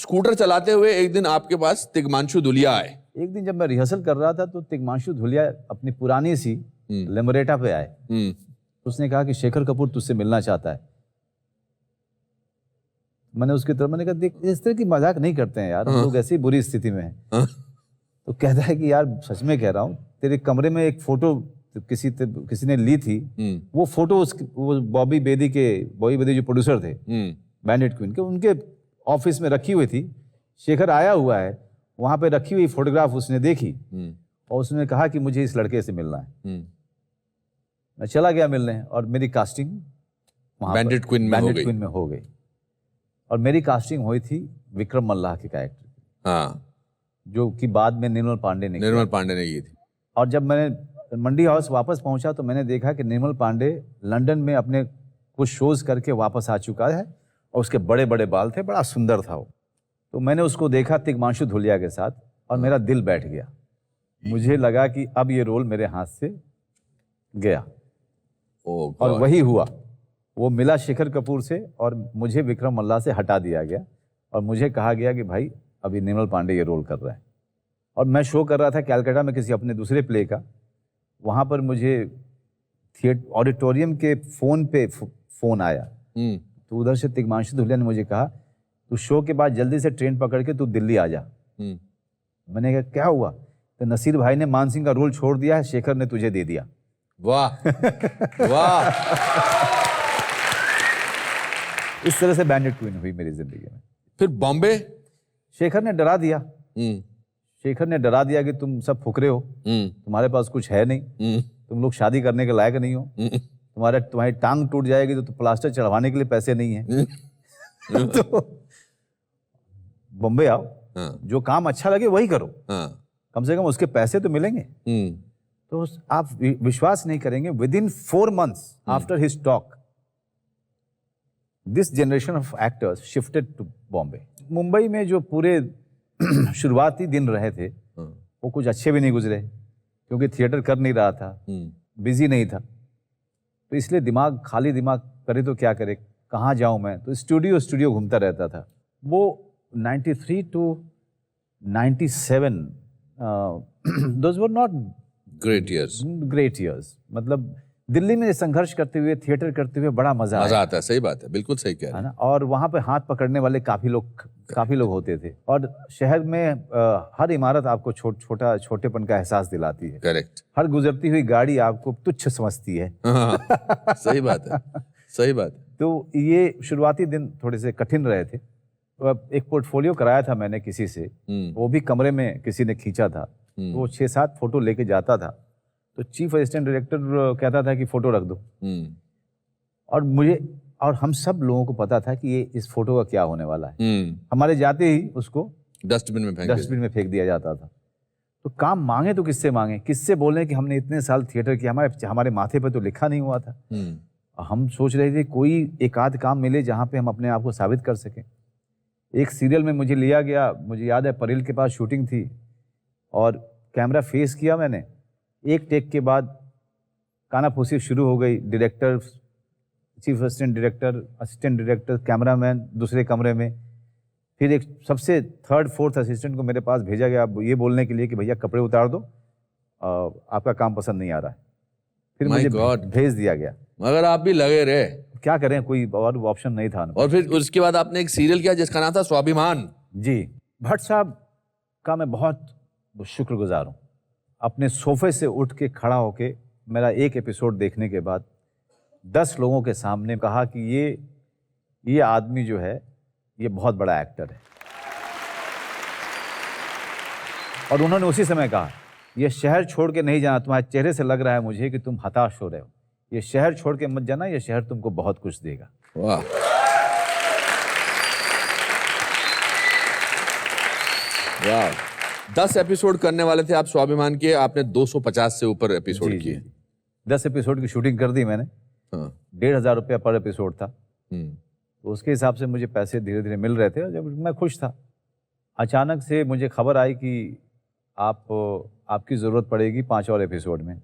Scooter चलाते हुए एक दिन आपके पास तिग्मांशु धुलिया आए। एक दिन जब मैं रिहर्सल कर रहा था तो तिग्मांशु धुलिया अपनी पुरानी सी लेमोरेटा पे आए। उसने कहा कि शेखर कपूर तुझसे मिलना चाहता है। मैंने उसकी तरफ मैंने कहा देख इस तरह की मजाक नहीं करते हैं यार, हम लोग ऐसी बुरी स्थिति में हैं। तो कहता है कि यार सच में कह रहा हूँ, तेरे कमरे में एक फोटो किसी ने ली थी, वो फोटो वो बॉबी बेदी जो प्रोड्यूसर थे बैंडिट क्वीन के, उनके ऑफिस में रखी हुई थी। शेखर आया हुआ है, वहां पे रखी हुई फोटोग्राफ उसने देखी और उसने कहा कि मुझे इस लड़के से मिलना है। मैं चला गया मिलने और मेरी कास्टिंग बैंडिट क्वीन में हो गई। और मेरी कास्टिंग हुई थी विक्रम मल्लाह के कैरेक्टर। हाँ, जो कि बाद में निर्मल पांडे ने की थी। और जब मैंने मंडी हाउस वापस पहुंचा तो मैंने देखा कि निर्मल पांडे लंदन में अपने कुछ शोज करके वापस आ चुका है और उसके बड़े बड़े बाल थे, बड़ा सुंदर था वो। तो मैंने उसको देखा तिग्मांशु धुलिया के साथ और मेरा दिल बैठ गया। मुझे लगा कि अब ये रोल मेरे हाथ से गया। और वही हुआ, वो मिला शेखर कपूर से और मुझे विक्रम मल्लाह से हटा दिया गया और मुझे कहा गया कि भाई अभी निर्मल पांडे ये रोल कर रहे हैं। और मैं शो कर रहा था कैलकाटा में किसी अपने दूसरे प्ले का। वहाँ पर मुझे ऑडिटोरियम के फोन आया। तो उधर से तिग्मांशु धुलिया ने मुझे कहा तू शो के बाद जल्दी से ट्रेन पकड़ के तू दिल्ली आ जा। मैंने कहा क्या हुआ? तो नसीर भाई ने मान सिंह का रोल छोड़ दिया है, शेखर ने तुझे दे दिया। वाह वाह। इस तरह से बैंडिट क्वीन हुई मेरी जिंदगी में। फिर बॉम्बे शेखर ने डरा दिया। शेखर ने डरा दिया कि तुम सब फुकरे हो, तुम्हारे पास कुछ है नहीं, तुम लोग शादी करने के लायक नहीं हो, तुम्हारी टांग टूट जाएगी तो प्लास्टर चढ़वाने के लिए पैसे नहीं है। तो बॉम्बे आओ, जो काम अच्छा लगे वही करो, कम से कम उसके पैसे तो मिलेंगे। तो आप विश्वास नहीं करेंगे, within 4 months after his talk this generation of actors shifted to Bombay. Mumbai में जो पूरे शुरुआती दिन रहे थे वो कुछ अच्छे भी नहीं गुजरे, क्योंकि थिएटर कर नहीं रहा था, बिजी नहीं था। तो इसलिए खाली दिमाग करे तो क्या करे, कहाँ जाऊँ मैं? तो स्टूडियो घूमता रहता था। वो 93 to 97 those were not great years। मतलब दिल्ली में संघर्ष करते हुए, थिएटर करते हुए बड़ा मजा आता है। सही बात है, बिल्कुल सही कह रहे हैं ना। और वहाँ पे हाथ पकड़ने वाले काफी लोग होते थे। और शहर में हर इमारत आपको छोटेपन का एहसास दिलाती है। करेक्ट। हर गुजरती हुई गाड़ी आपको तुच्छ समझती है। सही बात है, सही बात। तो ये शुरुआती दिन थोड़े से कठिन रहे थे। एक पोर्टफोलियो कराया था मैंने किसी से, वो भी कमरे में किसी ने खींचा था। वो 6-7 फोटो लेके जाता था, तो चीफ असिस्टेंट डायरेक्टर कहता था कि फोटो रख दो। और हम सब लोगों को पता था कि ये इस फोटो का क्या होने वाला है। हमारे जाते ही उसको डस्टबिन में फेंक दिया जाता था। तो काम मांगे तो किससे मांगे, किससे बोलें कि हमने इतने साल थिएटर किया, हमारे माथे पे तो लिखा नहीं हुआ था। हम सोच रहे थे कोई एक आध काम मिले जहाँ पे हम अपने आप को साबित कर सकें। एक सीरियल में मुझे लिया गया, मुझे याद है परेल के पास शूटिंग थी और कैमरा फेस किया मैंने। एक टेक के बाद कानाफूसी शुरू हो गई। Director, chief assistant director, assistant director, cameraman दूसरे कमरे में। फिर एक सबसे 3rd-4th असिस्टेंट को मेरे पास भेजा गया ये बोलने के लिए कि भैया कपड़े उतार दो, आपका काम पसंद नहीं आ रहा है। फिर मुझे भेज दिया गया। मगर आप भी लगे रहे, क्या करें, कोई और ऑप्शन नहीं था। और फिर उसके बाद आपने एक सीरियल किया जिसका नाम था स्वाभिमान। जी, भट्ट साहब का मैं बहुत शुक्रगुजार हूँ। अपने सोफे से उठ के खड़ा होके मेरा एक एपिसोड देखने के बाद 10 लोगों के सामने कहा कि ये आदमी जो है ये बहुत बड़ा एक्टर है। और उन्होंने उसी समय कहा ये शहर छोड़ के नहीं जाना, तुम्हारे चेहरे से लग रहा है मुझे कि तुम हताश हो रहे हो, ये शहर छोड़ के मत जाना, ये शहर तुमको बहुत कुछ देगा। वाह। वाह। 10 एपिसोड करने वाले थे आप स्वाभिमान के, आपने 250 से ऊपर एपिसोड किए। 10 एपिसोड की शूटिंग कर दी मैंने। 1,500 रुपया पर एपिसोड था। तो उसके हिसाब से मुझे पैसे धीरे धीरे मिल रहे थे और जब मैं खुश था। अचानक से मुझे खबर आई कि आपकी ज़रूरत पड़ेगी 5 और एपिसोड में।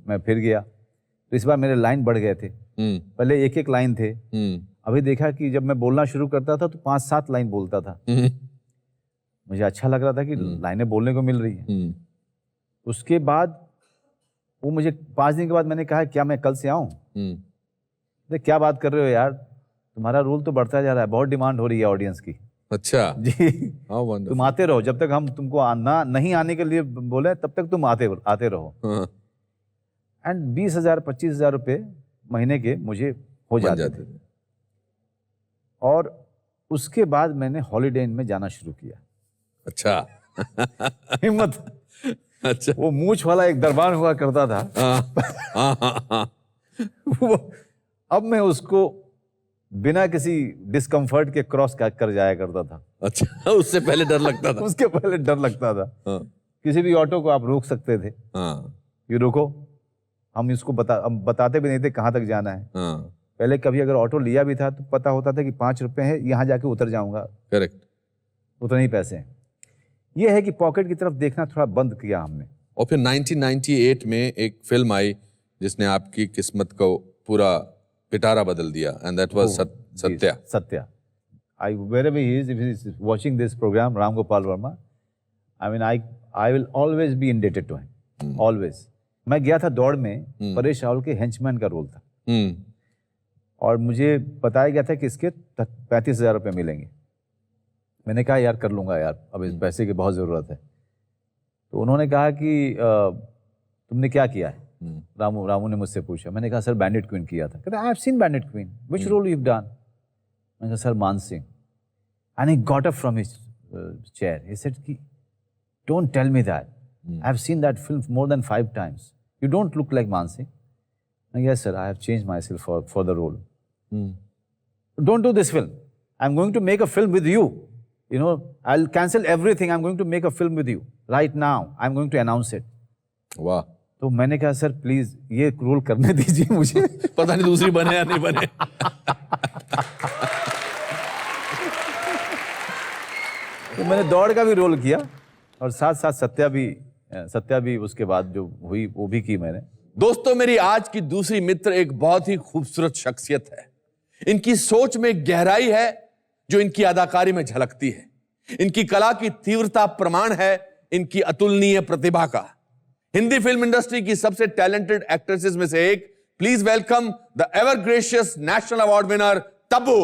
मैं फिर गया, तो इस बार मेरे लाइन बढ़ गए थे। पहले एक लाइन थे, अभी देखा कि जब मैं बोलना शुरू करता था तो 5-7 लाइन बोलता था। मुझे अच्छा लग रहा था कि लाइनें बोलने को मिल रही हैं। उसके बाद वो मुझे 5 दिन के बाद मैंने कहा क्या मैं कल से आऊँ? अरे क्या बात कर रहे हो यार, तुम्हारा रोल तो बढ़ता जा रहा है, बहुत डिमांड हो रही है ऑडियंस की। अच्छा जी How wonderful. तुम आते रहो, जब तक हम तुमको आना नहीं आने के लिए बोले तब तक तुम आते रहो। हाँ, एंड 20,000 25,000 रुपये महीने के मुझे हो बन जाते जाते थे। थे। और उसके बाद मैंने हॉलीडे इन में जाना शुरू किया। अच्छा हिम्मत, अच्छा वो मूछ वाला एक दरबार हुआ करता था। हाँ। वो अब मैं उसको बिना किसी डिस्कम्फर्ट के क्रॉस कर जाया करता था। अच्छा उससे पहले डर लगता था। उसके पहले डर लगता था। हाँ, किसी भी ऑटो को आप रोक सकते थे, हाँ, ये रोको, हम इसको हम बताते भी नहीं थे कहाँ तक जाना है। हाँ, पहले कभी अगर ऑटो लिया भी था तो पता होता था कि 5 रुपए है, यहाँ जाके उतर जाऊंगा, करेक्ट। उतने ही पैसे हैं। ये है कि पॉकेट की तरफ देखना थोड़ा बंद किया हमने। और फिर 1998 में एक फिल्म आई जिसने आपकी किस्मत को पूरा पिटारा बदल दिया, and that was Satya. Satya. I wherever he is, if he is watching this program, Ram Gopal Verma, I mean I will always be indebted to him, always. मैं गया था दौड़ में, परेश रावल के हेंचमैन का रोल था। और मुझे बताया गया था कि इसके 35,000 रुपये मिलेंगे। मैंने कहा यार कर लूँगा यार, अब इस पैसे की बहुत ज़रूरत है। तो उन्होंने कहा कि तुमने क्या किया है? रामू ने मुझसे पूछा। मैंने कहा सर बैंडिट क्वीन किया था। कहते I have seen Bandit Queen, which role you have done? मैंने कहा sir Man Singh. And he got up from his chair, he said कि don't tell me that, I have seen that film more than 5 times, you don't look like Man Singh. Yes sir, I have changed myself for the role. Don't do this film, I'm going to make a film with you, you know, I'll cancel everything, I'm going to make a film with you right now, I'm going to announce it. वाह। तो मैंने कहा sir please ये role करने दीजिए मुझे। पता नहीं दूसरी बने या नहीं बने। तो मैंने दौड़ का भी रोल किया और साथ साथ सत्या भी उसके बाद जो हुई वो भी की मैंने। दोस्तों मेरी आज की दूसरी मित्र एक बहुत ही खूबसूरत शख्सियत है। इनकी सोच में गहराई है जो इनकी अदाकारी में झलकती है। इनकी कला की तीव्रता प्रमाण है इनकी अतुलनीय प्रतिभा का। हिंदी फिल्म इंडस्ट्री की सबसे टैलेंटेड एक्ट्रेसेस में से एक, please welcome the ever gracious national award winner Tabu.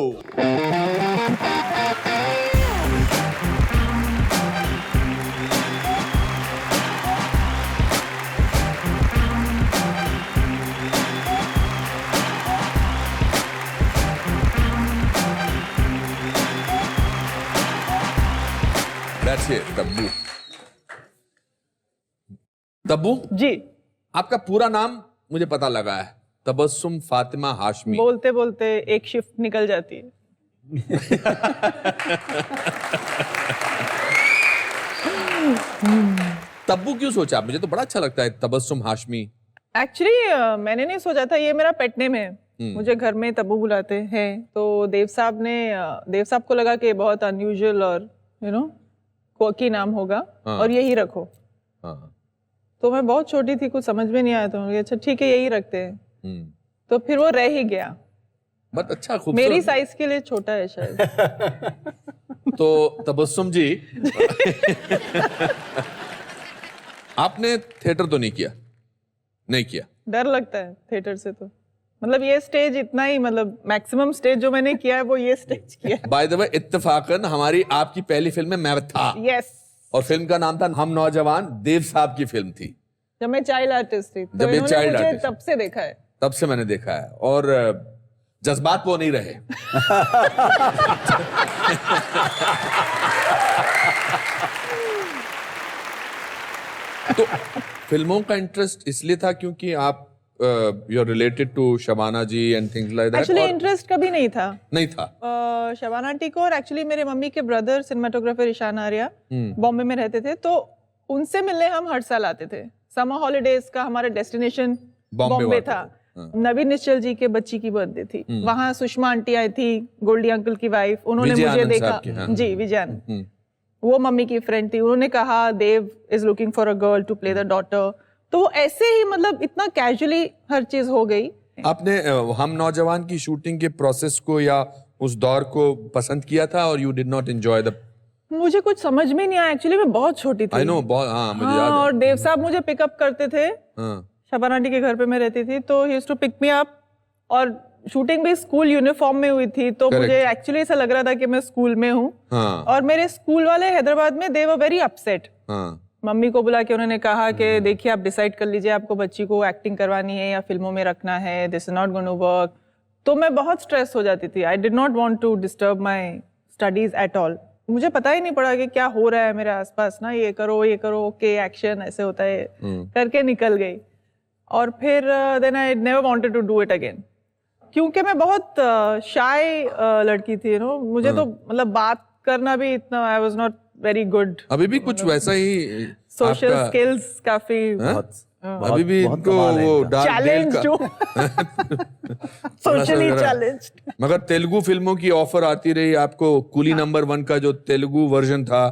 Tabu. Tabu ji, आपका पूरा नाम मुझे पता लगा है, तबस्सुम फातिमा हाशमी। बोलते बोलते एक शिफ्ट निकल जाती है। तब्बू क्यों सोचा? मुझे तो बड़ा अच्छा लगता है तबस्सुम हाशमी। एक्चुअली मैंने नहीं सोचा था, ये मेरा पेट नेम है। मुझे घर में तब्बू बुलाते हैं। तो देव साहब को लगा कि बहुत अनयूजुअल और क्वर्की नाम होगा और यही रखो। तो मैं बहुत छोटी थी, कुछ समझ में नहीं आया, तो अच्छा ठीक है यही रखते हैं। तो फिर वो रह ही गया। बहुत अच्छा, खूबसूरत। मेरी साइज के लिए छोटा है शायद। तो तबस्सुम जी आपने थिएटर तो नहीं किया? डर लगता है थिएटर से, तो मतलब ये स्टेज इतना ही, मतलब मैक्सिमम स्टेज जो मैंने किया है वो ये स्टेज किया है। बाय द वे इत्तेफाकन हमारी आपकी पहली फिल्म में मैं था। यस। और फिल्म का नाम था हम नौजवान, देव साहब की फिल्म थी जब मैं चाइल्ड आर्टिस्ट थी। जब ये चाइल्ड आर्टिस्ट, तब से देखा है। तब से मैंने देखा है। और जज्बात वो नहीं रहे। तो फिल्मों का इंटरेस्ट इसलिए था क्योंकि आप you are related to Shabana ji and things like that? Actually interest कभी नहीं था। शबाना आंटी को, और एक्चुअली मेरे मम्मी के ब्रदर सिनेमाटोग्राफर ईशान आर्या बॉम्बे में रहते थे, तो उनसे मिलने हम हर साल आते थे। समर हॉलीडेज का हमारा डेस्टिनेशन बॉम्बे था। नवीन निश्चल जी के बच्ची की बर्थडे थी, वहाँ सुषमा आंटी आई थी, गोल्डी अंकल की वाइफ, उन्होंने मुझे देखा। जी, विजयन, वो मम्मी की फ्रेंड थी। उन्होंने कहा Dev is looking for a girl to play the daughter. तो ऐसे ही मतलब इतना कैजुअली हर चीज हो गई। आपने हम नौजवान की शूटिंग के प्रोसेस को या उस दौर को पसंद किया था और you did not enjoy the? मुझे कुछ समझ में नहीं आया, एक्चुअली मैं बहुत छोटी थी। आई नो, बहुत, हाँ मुझे याद है। और देव साहब मुझे पिकअप करते थे, हाँ, शबाना आंटी के घर पे मैं रहती थी, तो he used to pick me up. और शूटिंग भी स्कूल यूनिफॉर्म में हुई थी, तो Correct. मुझे एक्चुअली ऐसा लग रहा था कि मैं स्कूल में हूँ। हाँ, और मेरे स्कूल वाले हैदराबाद में दे वर वेरी अपसेट। हाँ, मम्मी को बुला के उन्होंने कहा कि देखिए आप डिसाइड कर लीजिए, आपको बच्ची को एक्टिंग करवानी है या फिल्मों में रखना है, this is not going to work. तो मैं बहुत स्ट्रेस हो जाती थी। I did not want to disturb my studies at all. मुझे पता ही नहीं पड़ा कि क्या हो रहा है मेरे आसपास ना, ये करो ओके एक्शन ऐसे होता है, करके निकल गई। और फिर then I never wanted to do it again, क्योंकि मैं बहुत शाय लड़की थी, मुझे तो मतलब बात करना भी इतना, I was not very good. अभी भी कुछ वैसा ही सोशल आपका- स्किल्स काफी अभी भी बहुत इनको कमाल है वो इनका। डार्क डेल चैलेंज का सोशली जरा- चैलेंज्ड। मगर तेलुगु फिल्मों की ऑफर आती रही आपको। कूली नंबर 1 का जो तेलुगु वर्जन था,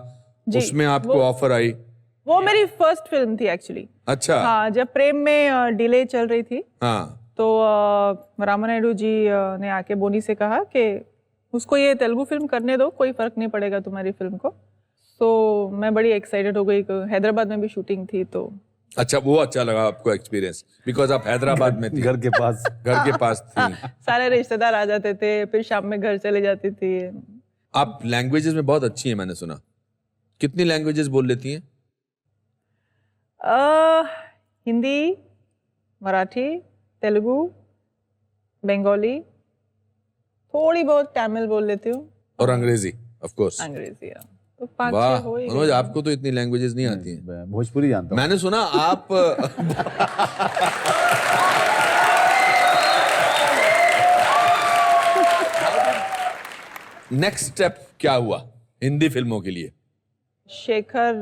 जी, उसमें आपको ऑफर आई। वो मेरी फर्स्ट फिल्म थी एक्चुअली। अच्छा, हाँ, जब प्रेम में डिले चल रही थी, हाँ, तो रामानायडू जी ने आके बोनी से कहा कि उसको ये तेलुगु फिल्म करने दो, कोई फर्क नहीं पड़ेगा तुम्हारी फिल्म को। तो मैं बड़ी एक्साइटेड हो गई। हैदराबाद में भी शूटिंग थी, तो अच्छा, वो अच्छा लगा आपको एक्सपीरियंस, बिकॉज आप हैदराबाद में थी, घर के पास। घर के पास थी। सारे रिश्तेदार आ जाते थे, फिर शाम में घर चले जाती थी। आप लैंग्वेजेस में बहुत अच्छी हैं, मैंने सुना। कितनी लैंग्वेजेस बोल लेती हैं? हिंदी, मराठी, तेलुगु, बंगाली, थोड़ी बहुत तमिल बोल लेती हूँ, और अंग्रेजी, ऑफ कोर्स। अंग्रेजी। तो 5-6 वाह हो ही मनोज, गई। आपको तो इतनी लैंग्वेजेस नहीं आती हैं। मैं भोजपुरी जानता हूँ। मैंने सुना आप नेक्स्ट स्टेप क्या हुआ हिंदी फिल्मों के लिए? शेखर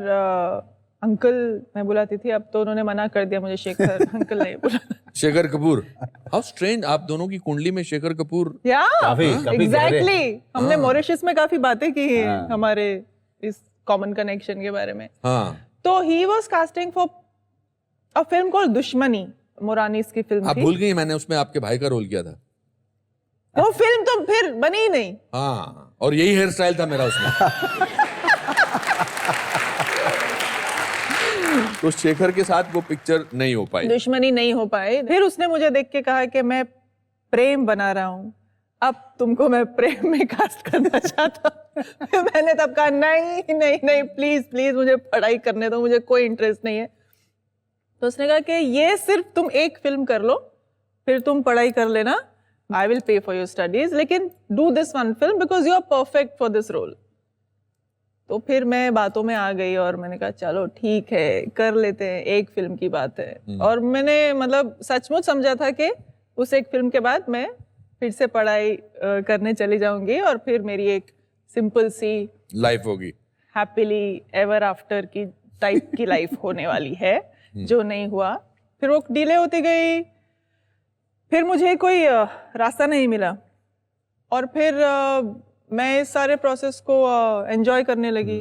अंकल मैं बुलाती थी, अब तो उन्होंने मना कर दिया मुझे शेखर अंकल नहीं बुलाना। शेखर कपूर, हाउ स्ट्रेंज, आप दोनों की कुंडली में शेखर कपूर। या काफी एग्जैक्टली, हमने मॉरिशस में काफी बातें की हैं हमारे इस कॉमन कनेक्शन के बारे में। हाँ, तो he was casting for a film called दुश्मनी, मोरानीस की फिल्म आप थी। भूल गई मैंने उसमें आपके भाई का रोल किया था। वो फिल्म तो फिर बनी ही नहीं। हाँ, और यही हेयर स्टाइल था मेरा उसमें। तो शेखर के साथ वो पिक्चर नहीं हो पाई। दुश्मनी नहीं हो पाए। फिर उसने मुझे देख के कहा कि मैं प्रेम बना रहा हूँ, अब तुमको मैं प्रेम में कास्ट करना चाहता हूँ। मैंने तब कहा नहीं नहीं नहीं, प्लीज प्लीज मुझे पढ़ाई करने दो, मुझे कोई इंटरेस्ट नहीं है। तो उसने कहा कि ये सिर्फ तुम एक फिल्म कर लो, फिर तुम पढ़ाई कर लेना, I will pay for your studies, लेकिन do this one film because you are perfect for this role. तो फिर मैं बातों में आ गई और मैंने कहा चलो ठीक है, कर लेते हैं, एक फिल्म की बात है। और मैंने मतलब सचमुच समझा था कि उस एक फिल्म के बाद मैं फिर से पढ़ाई करने चली जाऊंगी और फिर मेरी एक सिंपल सी लाइफ होगी, हैप्पीली एवर आफ्टर की टाइप की लाइफ होने वाली है, जो नहीं हुआ। फिर वो डिले होती गई, फिर मुझे कोई रास्ता नहीं मिला, और फिर मैं इस सारे प्रोसेस को एंजॉय करने लगी।